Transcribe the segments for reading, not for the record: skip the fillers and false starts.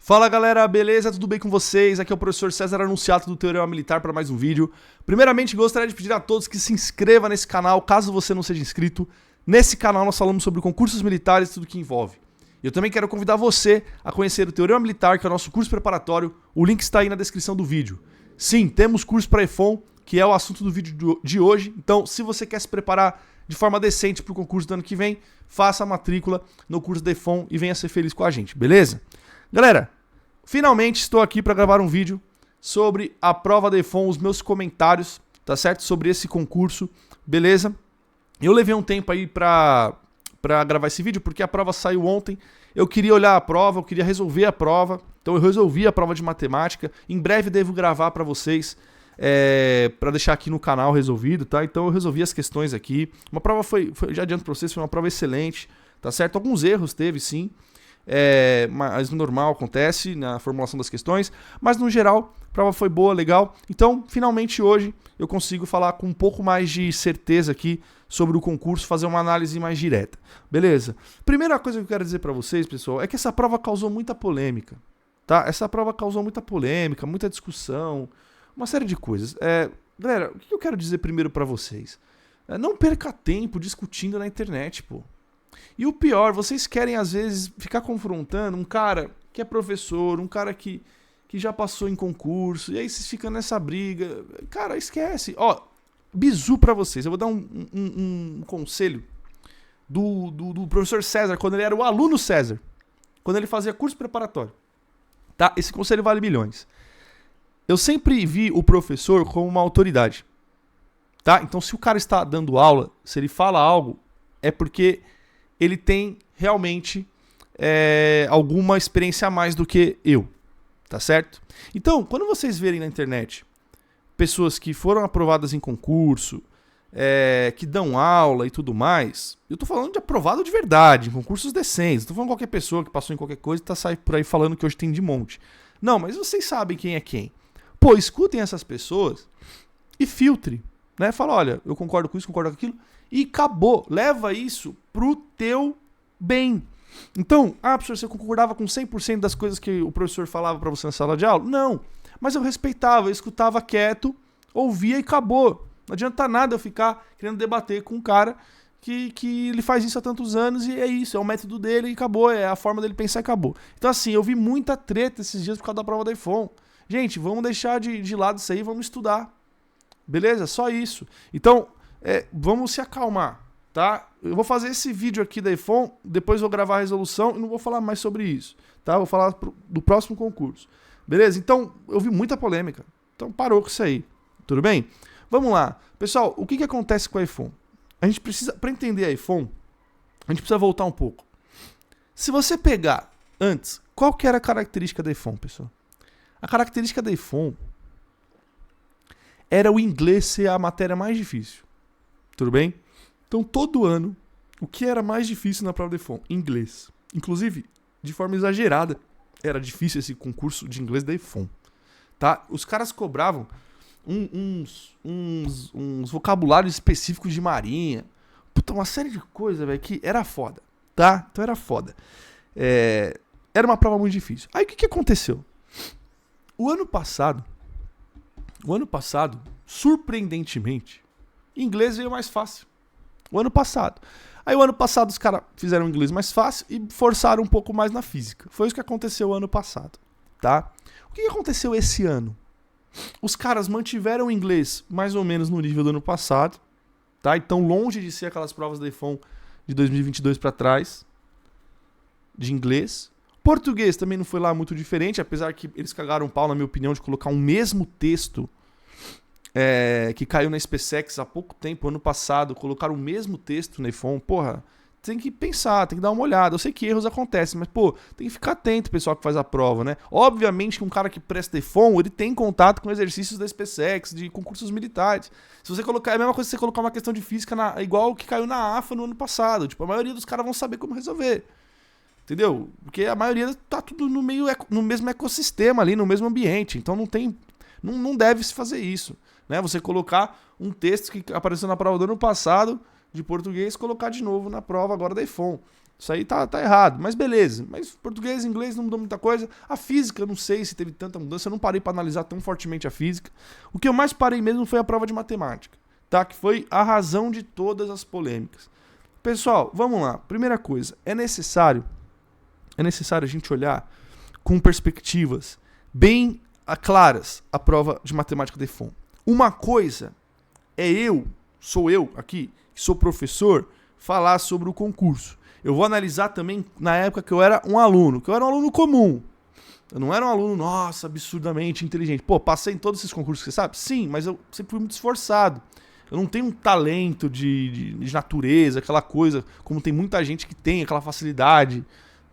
Fala galera, beleza? Tudo bem com vocês? Aqui é o professor César Anunciato do Teorema Militar para mais um vídeo. Primeiramente, gostaria de pedir a todos que se inscrevam nesse canal, caso você não seja inscrito. Nesse canal nós falamos sobre concursos militares e tudo que envolve. Eu também quero convidar você a conhecer o Teorema Militar, que é o nosso curso preparatório. O link está aí na descrição do vídeo. Sim, temos curso para EFON, que é o assunto do vídeo de hoje. Então, se você quer se preparar de forma decente para o concurso do ano que vem, faça a matrícula no curso da EFON e venha ser feliz com a gente, beleza? Galera, finalmente estou aqui para gravar um vídeo sobre a prova da EFON, os meus comentários, tá certo? Sobre esse concurso, beleza? Eu levei um tempo aí para gravar esse vídeo porque a prova saiu ontem. Eu queria olhar a prova, eu queria resolver a prova, então eu resolvi a prova de matemática. Em breve devo gravar para vocês, para deixar aqui no canal resolvido, tá? Então eu resolvi as questões aqui. Uma prova já adianto para vocês, foi uma prova excelente, tá certo? Alguns erros teve sim. Mas no normal acontece na formulação das questões, mas no geral a prova foi boa, legal. Então finalmente hoje eu consigo falar com um pouco mais de certeza aqui sobre o concurso, fazer uma análise mais direta, beleza? Primeira coisa que eu quero dizer para vocês, pessoal, é que essa prova causou muita polêmica, tá? Essa prova causou muita polêmica, muita discussão, uma série de coisas. Galera, o que eu quero dizer primeiro para vocês? Não perca tempo discutindo na internet, pô. E o pior, vocês querem às vezes ficar confrontando um cara que é professor, um cara que já passou em concurso, e aí vocês ficam nessa briga. Cara, esquece. Ó, bizu pra vocês. Eu vou dar um conselho do professor César, quando ele era o aluno César, quando ele fazia curso preparatório. Tá? Esse conselho vale milhões. Eu sempre vi o professor como uma autoridade. Tá? Então se o cara está dando aula, se ele fala algo, é porque ele tem realmente alguma experiência a mais do que eu, tá certo? Então, quando vocês verem na internet pessoas que foram aprovadas em concurso, que dão aula e tudo mais, eu tô falando de aprovado de verdade, em concursos decentes, não tô falando qualquer pessoa que passou em qualquer coisa e tá saindo por aí falando que hoje tem de monte. Não, mas vocês sabem quem é quem. Pô, escutem essas pessoas e filtre, né? Fala, olha, eu concordo com isso, concordo com aquilo, e acabou. Leva isso pro teu bem. Então, professor, você concordava com 100% das coisas que o professor falava pra você na sala de aula? Não. Mas eu respeitava, eu escutava quieto, ouvia e acabou. Não adianta nada eu ficar querendo debater com um cara que ele faz isso há tantos anos e é isso, é o método dele e acabou, é a forma dele pensar e acabou. Então assim, eu vi muita treta esses dias por causa da prova da EFON. Gente, vamos deixar de lado isso aí, vamos estudar. Beleza? Só isso. Então, vamos se acalmar, tá? Eu vou fazer esse vídeo aqui da EFON, depois vou gravar a resolução e não vou falar mais sobre isso, tá? Vou falar do próximo concurso, beleza? Então, eu vi muita polêmica, então parou com isso aí, tudo bem? Vamos lá. Pessoal, o que acontece com a EFON? A gente precisa, para entender a EFON, a gente precisa voltar um pouco. Se você pegar antes, qual que era a característica da EFON, pessoal? A característica da EFON era o inglês ser a matéria mais difícil. Tudo bem? Então, todo ano, o que era mais difícil na prova da EFON? Inglês. Inclusive, de forma exagerada, era difícil esse concurso de inglês da EFON. Tá? Os caras cobravam uns vocabulários específicos de marinha. Puta, uma série de coisas, velho, que era foda. Tá? Então era foda. Era uma prova muito difícil. Aí, o que aconteceu? O ano passado, surpreendentemente, inglês veio mais fácil. O ano passado. Aí o ano passado os caras fizeram inglês mais fácil e forçaram um pouco mais na física. Foi isso que aconteceu o ano passado, tá? O que aconteceu esse ano? Os caras mantiveram o inglês mais ou menos no nível do ano passado, tá? Então longe de ser aquelas provas da EFON de 2022 para trás, de inglês. Português também não foi lá muito diferente, apesar que eles cagaram um pau, na minha opinião, de colocar um mesmo texto que caiu na SpaceX há pouco tempo, ano passado, colocaram o mesmo texto na EFON. Porra, tem que pensar, tem que dar uma olhada. Eu sei que erros acontecem, mas, pô, tem que ficar atento, pessoal que faz a prova, né? Obviamente que um cara que presta EFON, ele tem contato com exercícios da SpaceX, de concursos militares. Se você colocar, é a mesma coisa que você colocar uma questão de física igual que caiu na AFA no ano passado. Tipo, a maioria dos caras vão saber como resolver. Entendeu? Porque a maioria tá tudo no mesmo ecossistema ali, no mesmo ambiente. Então não deve se fazer isso, né? Você colocar um texto que apareceu na prova do ano passado de português, colocar de novo na prova agora da EFON. Isso aí tá errado, mas beleza. Mas português e inglês não mudou muita coisa. A física, eu não sei se teve tanta mudança, eu não parei para analisar tão fortemente a física. O que eu mais parei mesmo foi a prova de matemática, tá? Que foi a razão de todas as polêmicas. Pessoal, vamos lá. Primeira coisa, é necessário a gente olhar com perspectivas bem claras a prova de matemática DEFON. Uma coisa é sou eu aqui, que sou professor, falar sobre o concurso. Eu vou analisar também na época que eu era um aluno, comum. Eu não era um aluno, nossa, absurdamente inteligente. Pô, passei em todos esses concursos, você sabe? Sim, mas eu sempre fui muito esforçado. Eu não tenho um talento de natureza, aquela coisa, como tem muita gente que tem, aquela facilidade,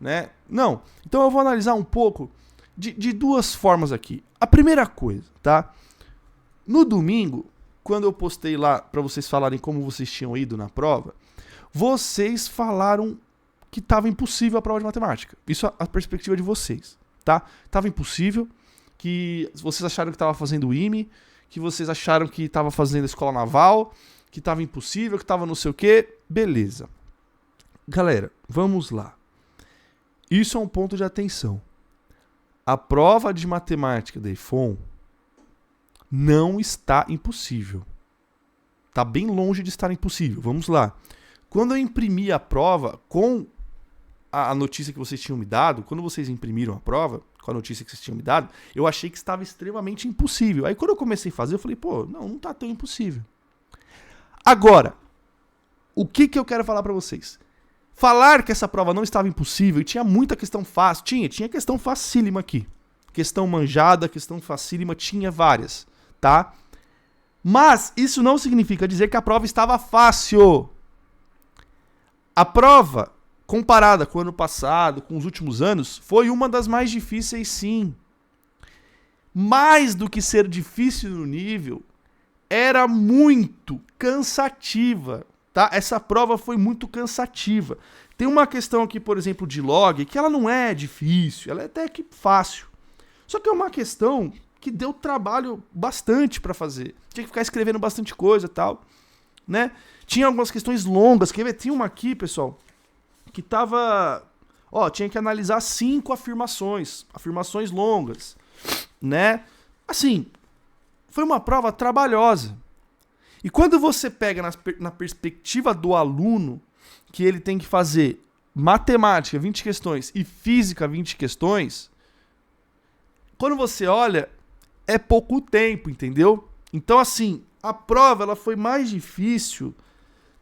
né? Não. Então eu vou analisar um pouco de duas formas aqui. A primeira coisa, tá? No domingo, quando eu postei lá pra vocês falarem como vocês tinham ido na prova, vocês falaram que estava impossível a prova de matemática. Isso é a perspectiva de vocês, tá? Tava impossível, que vocês acharam que estava fazendo o IME, que vocês acharam que estava fazendo a escola naval, que estava impossível, que estava não sei o quê. Beleza. Galera, vamos lá. Isso é um ponto de atenção. A prova de matemática da EFON não está impossível. Tá bem longe de estar impossível. Vamos lá. Quando eu imprimi a prova com a notícia que vocês tinham me dado, quando vocês imprimiram a prova, com a notícia que vocês tinham me dado, eu achei que estava extremamente impossível. Aí quando eu comecei a fazer, eu falei, pô, não tá tão impossível. Agora, o que eu quero falar pra vocês? Falar que essa prova não estava impossível e tinha muita questão fácil, tinha questão facílima aqui. Questão manjada, questão facílima, tinha várias, tá? Mas isso não significa dizer que a prova estava fácil. A prova, comparada com o ano passado, com os últimos anos, foi uma das mais difíceis, sim. Mais do que ser difícil no nível, era muito cansativa, tá? Essa prova foi muito cansativa. Tem uma questão aqui, por exemplo, de log, que ela não é difícil, ela é até que fácil. Só que é uma questão que deu trabalho bastante para fazer. Tinha que ficar escrevendo bastante coisa e tal, né? Tinha algumas questões longas, quer ver? Tinha uma aqui, pessoal, que tava... Ó, tinha que analisar 5 afirmações longas, né? Assim, foi uma prova trabalhosa. E quando você pega na perspectiva do aluno, que ele tem que fazer matemática, 20 questões, e física, 20 questões, quando você olha, é pouco tempo, entendeu? Então, assim, a prova ela foi mais difícil,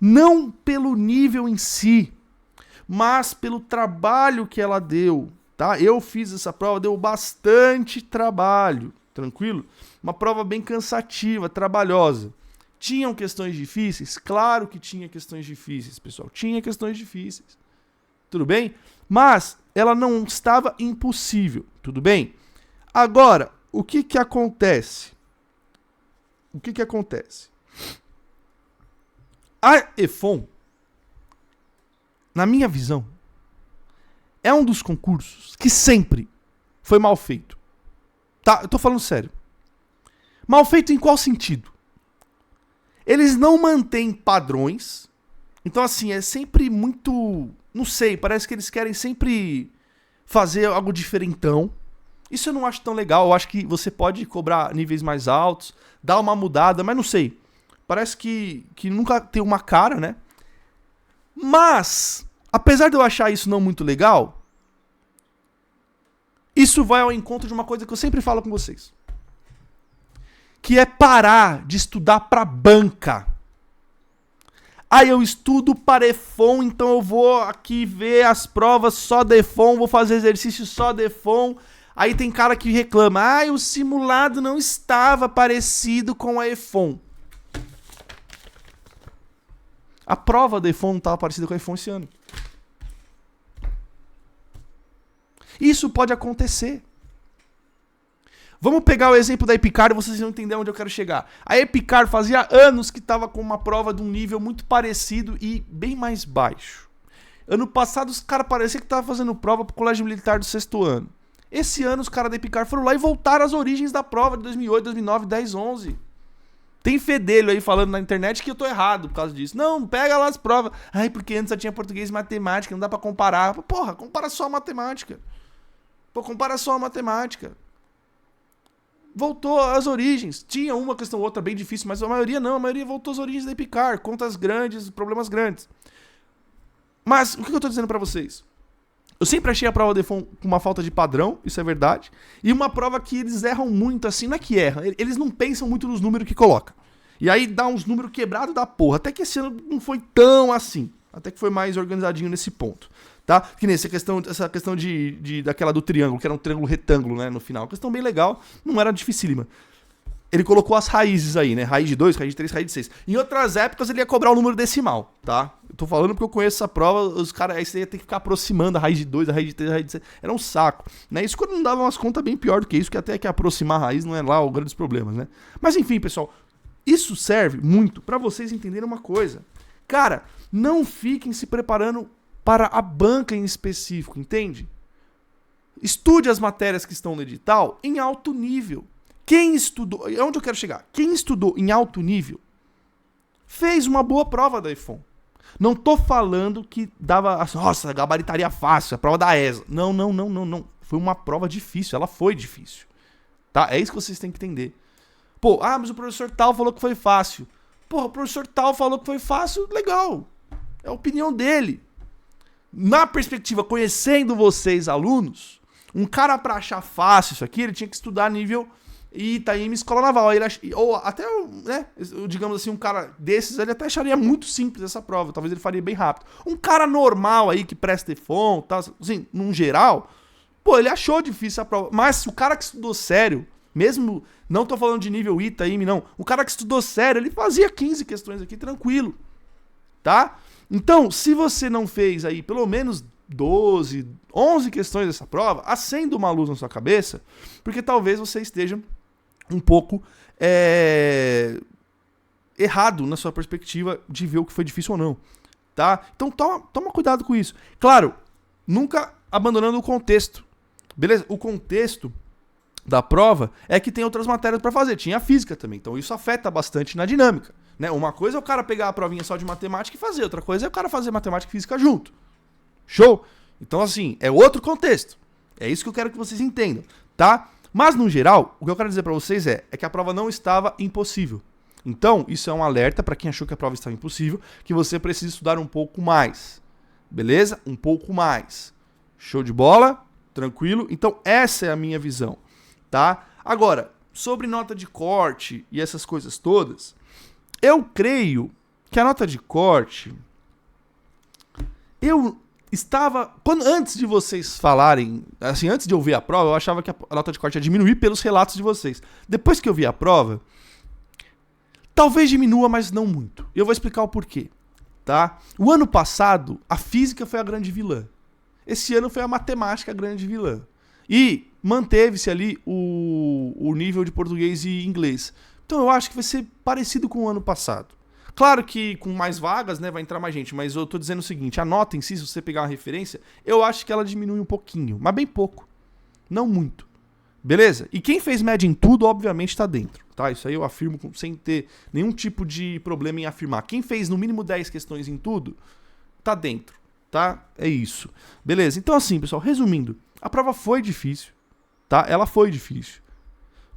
não pelo nível em si, mas pelo trabalho que ela deu, tá? Eu fiz essa prova, deu bastante trabalho, tranquilo? Uma prova bem cansativa, trabalhosa. Tinham questões difíceis? Claro que tinha questões difíceis, pessoal. Tinha questões difíceis. Tudo bem? Mas ela não estava impossível, tudo bem? Agora, o que acontece? O que acontece? A EFON, na minha visão, é um dos concursos que sempre foi mal feito. Tá? Eu tô falando sério. Mal feito em qual sentido? Eles não mantêm padrões. Então, assim, é sempre muito... Não sei, parece que eles querem sempre fazer algo diferentão. Isso eu não acho tão legal. Eu acho que você pode cobrar níveis mais altos, dar uma mudada, mas não sei. Parece que nunca tem uma cara, né? Mas, apesar de eu achar isso não muito legal, isso vai ao encontro de uma coisa que eu sempre falo com vocês. Que é parar de estudar para banca. Ah, eu estudo para EFON, então eu vou aqui ver as provas só da EFON, vou fazer exercício só da EFON. Aí tem cara que reclama, o simulado não estava parecido com a EFON. A prova da EFON não estava parecida com a EFON esse ano. Isso pode acontecer. Vamos pegar o exemplo da Epicar e vocês vão entender onde eu quero chegar. A Epicar fazia anos que estava com uma prova de um nível muito parecido e bem mais baixo. Ano passado os caras pareciam que estavam fazendo prova para o Colégio Militar do 6º ano. Esse ano os caras da Epicar foram lá e voltaram às origens da prova de 2008, 2009, 10, 11. Tem fedelho aí falando na internet que eu tô errado por causa disso. Não, pega lá as provas. Ai, porque antes só tinha português e matemática, não dá pra comparar. Porra, compara só a matemática. Pô, compara só a matemática. Voltou às origens. Tinha uma questão ou outra bem difícil, mas a maioria não. A maioria voltou às origens da EPICAR. Contas grandes, problemas grandes. Mas, o que eu tô dizendo pra vocês? Eu sempre achei a prova DEFON com uma falta de padrão, isso é verdade. E uma prova que eles erram muito, assim, não é que erram, eles não pensam muito nos números que colocam. E aí dá uns números quebrados da porra. Até que esse ano não foi tão assim. Até que foi mais organizadinho nesse ponto. Tá? Que nem essa questão daquela do triângulo, que era um triângulo retângulo, né, no final. Questão bem legal, não era dificílima. Ele colocou as raízes aí, né? Raiz de 2, raiz de 3, raiz de 6. Em outras épocas ele ia cobrar o número decimal, tá? Eu tô falando porque eu conheço essa prova, os caras aí você ia ter que ficar aproximando a raiz de 2, a raiz de 3, a raiz de 6. Era um saco, né? Isso quando não dava umas contas bem pior do que isso, que até que aproximar a raiz não é lá o grandes problemas, né? Mas enfim, pessoal, isso serve muito pra vocês entenderem uma coisa. Cara, não fiquem se preparando para a banca em específico, entende? Estude as matérias que estão no edital em alto nível. Quem estudou, onde eu quero chegar? Quem estudou em alto nível fez uma boa prova da EFON. Não tô falando que dava, nossa, gabaritaria fácil, a prova da ESA. Não. Foi uma prova difícil, ela foi difícil. Tá? É isso que vocês têm que entender. Pô, mas o professor tal falou que foi fácil. Porra, o professor tal falou que foi fácil, legal. É a opinião dele. Na perspectiva, conhecendo vocês, alunos, um cara pra achar fácil isso aqui, ele tinha que estudar nível Itaim Escola Naval. Ou até, né, digamos assim, um cara desses, ele até acharia muito simples essa prova. Talvez ele faria bem rápido. Um cara normal aí, que presta EFON, tá, assim, num geral, pô, ele achou difícil a prova. Mas o cara que estudou sério, mesmo, não tô falando de nível Itaim, não. O cara que estudou sério, ele fazia 15 questões aqui, tranquilo. Tá? Então, se você não fez aí pelo menos 12, 11 questões dessa prova, acenda uma luz na sua cabeça, porque talvez você esteja um pouco errado na sua perspectiva de ver o que foi difícil ou não, tá? Então toma cuidado com isso. Claro, nunca abandonando o contexto, beleza? O contexto da prova é que tem outras matérias para fazer, tinha a física também, então isso afeta bastante na dinâmica, né? Uma coisa é o cara pegar a provinha só de matemática e fazer, outra coisa é o cara fazer matemática e física junto. Show? Então assim, é outro contexto. É isso que eu quero que vocês entendam, tá? Mas, no geral, o que eu quero dizer pra vocês é que a prova não estava impossível. Então, isso é um alerta pra quem achou que a prova estava impossível, que você precisa estudar um pouco mais. Beleza? Um pouco mais. Show de bola? Tranquilo? Então, essa é a minha visão, tá? Agora, sobre nota de corte e essas coisas todas, eu creio que a nota de corte... antes de vocês falarem, assim, antes de eu ver a prova, eu achava que a nota de corte ia diminuir pelos relatos de vocês. Depois que eu vi a prova, talvez diminua, mas não muito. E eu vou explicar o porquê, tá? O ano passado, a física foi a grande vilã. Esse ano foi a matemática a grande vilã. E manteve-se ali o nível de português e inglês. Então eu acho que vai ser parecido com o ano passado. Claro que com mais vagas, né, vai entrar mais gente, mas eu tô dizendo o seguinte, a nota em si, se você pegar uma referência, eu acho que ela diminui um pouquinho, mas bem pouco, não muito, beleza? E quem fez média em tudo, obviamente, tá dentro, tá? Isso aí eu afirmo sem ter nenhum tipo de problema em afirmar. Quem fez no mínimo 10 questões em tudo, tá dentro, tá? É isso, beleza? Então assim, pessoal, resumindo, a prova foi difícil, tá? Ela foi difícil,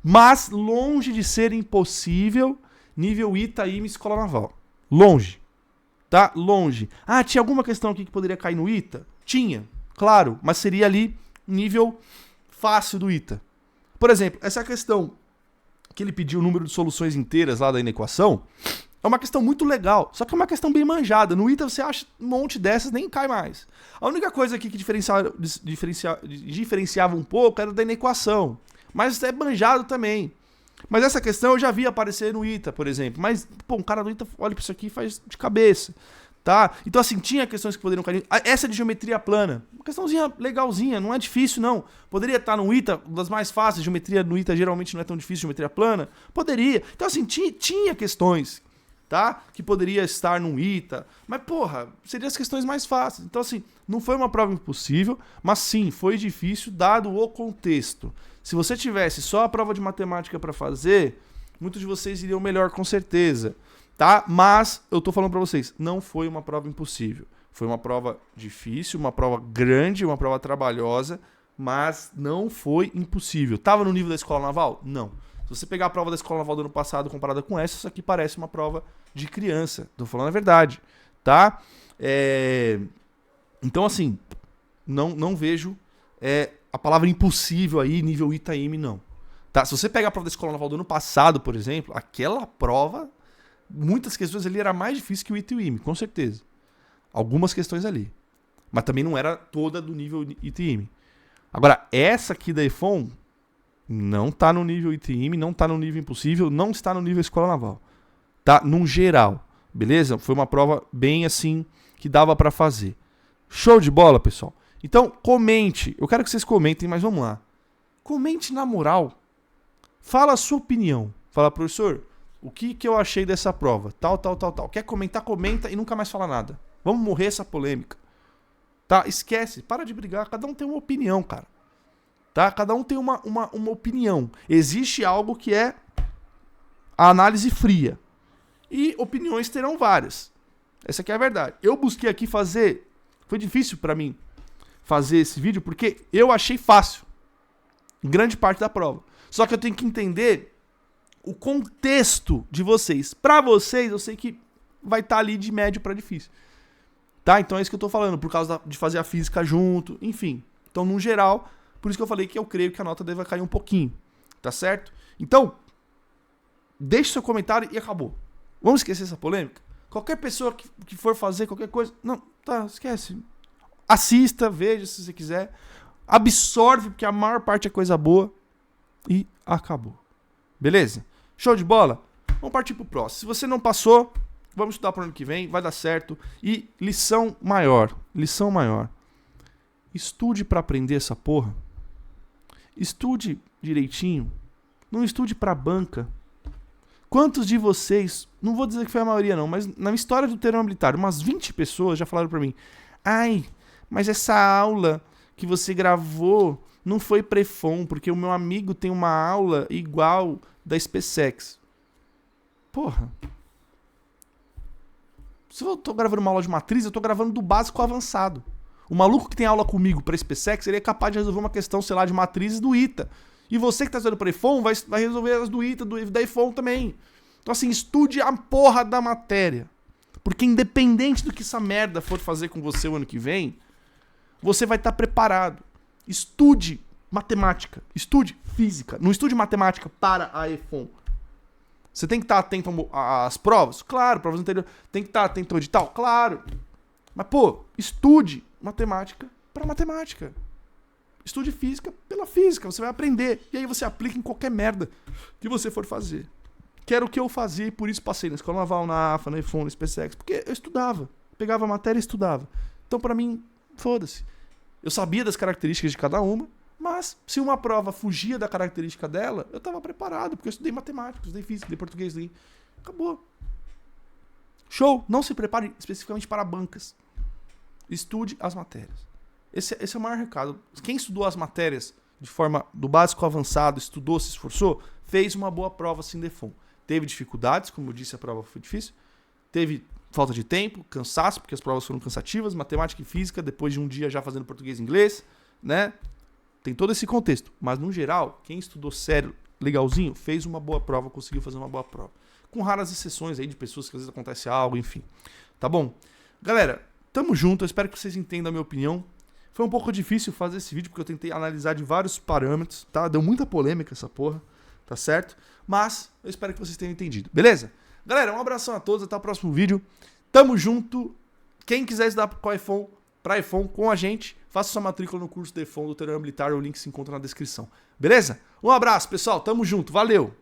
mas longe de ser impossível... Nível Itaim Escola Naval. Longe. Tá? Longe. Ah, tinha alguma questão aqui que poderia cair no ITA? Tinha, claro. Mas seria ali nível fácil do ITA. Por exemplo, essa questão que ele pediu o número de soluções inteiras lá da inequação é uma questão muito legal. Só que é uma questão bem manjada. No ITA você acha um monte dessas, nem cai mais. A única coisa aqui que diferenciava um pouco era da inequação. Mas é manjado também. Mas essa questão eu já vi aparecer no ITA, por exemplo. Mas, pô, um cara do ITA olha pra isso aqui e faz de cabeça, tá? Então, assim, tinha questões que poderiam cair. Essa de geometria plana, uma questãozinha legalzinha, não é difícil, não. Poderia estar no ITA, das mais fáceis, geometria no ITA geralmente não é tão difícil, geometria plana. Poderia. Então, assim, tinha questões, tá? Que poderia estar no ITA. Mas, porra, seriam as questões mais fáceis. Então, assim, não foi uma prova impossível, mas sim, foi difícil dado o contexto. Se você tivesse só a prova de matemática para fazer, muitos de vocês iriam melhor com certeza, tá? Mas eu tô falando pra vocês, não foi uma prova impossível. Foi uma prova difícil, uma prova grande, uma prova trabalhosa, mas não foi impossível. Tava no nível da Escola Naval? Não. Se você pegar a prova da Escola Naval do ano passado comparada com essa, isso aqui parece uma prova de criança. Tô falando a verdade, tá? Então, assim, não vejo a palavra impossível aí, nível Itaime, não. Tá? Se você pegar a prova da Escola Naval do ano passado, por exemplo, aquela prova, muitas questões ali era mais difícil que o Itaime, com certeza. Algumas questões ali. Mas também não era toda do nível Itaime. Agora, essa aqui da EFON não tá no nível Itaime, não tá no nível impossível, não está no nível Escola Naval. Tá? Num geral. Beleza? Foi uma prova bem assim que dava pra fazer. Show de bola, pessoal? Então, comente. Eu quero que vocês comentem, mas vamos lá. Comente na moral. Fala a sua opinião. Fala, professor, o que eu achei dessa prova? Tal. Quer comentar? Comenta e nunca mais fala nada. Vamos morrer essa polêmica. Tá? Esquece. Para de brigar. Cada um tem uma opinião, cara. Tá? Cada um tem uma opinião. Existe algo que é a análise fria. E opiniões terão várias. Essa aqui é a verdade. Eu busquei aqui fazer... Foi difícil pra mim fazer esse vídeo porque eu achei fácil. Grande parte da prova. Só que eu tenho que entender o contexto de vocês. Pra vocês, eu sei que vai estar ali de médio pra difícil. Tá? Então é isso que eu tô falando. Por causa de fazer a física junto. Enfim. Então, no geral, por isso que eu falei que eu creio que a nota deve cair um pouquinho. Tá certo? Então, deixe seu comentário e acabou. Vamos esquecer essa polêmica? Qualquer pessoa que for fazer qualquer coisa... Não, tá, esquece. Assista, veja se você quiser. Absorve, porque a maior parte é coisa boa. E acabou. Beleza? Show de bola? Vamos partir pro próximo. Se você não passou, vamos estudar pro ano que vem. Vai dar certo. E lição maior. Lição maior. Estude pra aprender essa porra. Estude direitinho. Não estude pra banca. Quantos de vocês, não vou dizer que foi a maioria não, mas na história do termo militar, umas 20 pessoas já falaram pra mim: ai, mas essa aula que você gravou não foi pré-FON, porque o meu amigo tem uma aula igual da SpaceX. Porra. Se eu tô gravando uma aula de matriz, eu tô gravando do básico ao avançado. O maluco que tem aula comigo pra SpaceX, ele é capaz de resolver uma questão, sei lá, de matrizes do ITA. E você que tá estudando para EFON vai resolver as do ITA, da EFON também. Então assim, estude a porra da matéria. Porque independente do que essa merda for fazer com você o ano que vem, você vai estar preparado. Estude matemática, estude física. Não estude matemática para a EFON. Você tem que estar atento às provas? Claro, provas anteriores. Tem que estar atento ao edital? Claro. Mas pô, estude matemática para matemática. Estude física pela física, você vai aprender. E aí você aplica em qualquer merda que você for fazer. Que era o que eu fazia e por isso passei na Escola Naval, na AFA, na EFON, na SpaceX. Porque eu estudava. Pegava a matéria e estudava. Então pra mim, foda-se. Eu sabia das características de cada uma, mas se uma prova fugia da característica dela, eu tava preparado. Porque eu estudei matemática, estudei física, estudei português, estudei... Acabou. Show! Não se prepare especificamente para bancas. Estude as matérias. Esse é o maior recado. Quem estudou as matérias de forma do básico ao avançado, estudou, se esforçou, fez uma boa prova sem defon. Teve dificuldades, como eu disse, a prova foi difícil. Teve falta de tempo, cansaço, porque as provas foram cansativas, matemática e física, depois de um dia já fazendo português e inglês, né? Tem todo esse contexto. Mas, no geral, quem estudou sério, legalzinho, fez uma boa prova, conseguiu fazer uma boa prova. Com raras exceções aí de pessoas que às vezes acontece algo, enfim. Tá bom? Galera, tamo junto, eu espero que vocês entendam a minha opinião. Foi um pouco difícil fazer esse vídeo, porque eu tentei analisar de vários parâmetros, tá? Deu muita polêmica essa porra, tá certo? Mas eu espero que vocês tenham entendido, beleza? Galera, um abração a todos, até o próximo vídeo. Tamo junto. Quem quiser estudar com a EFON, pra EFON com a gente, faça sua matrícula no curso da EFON do Teorema Militar, o link se encontra na descrição. Beleza? Um abraço, pessoal, tamo junto, valeu!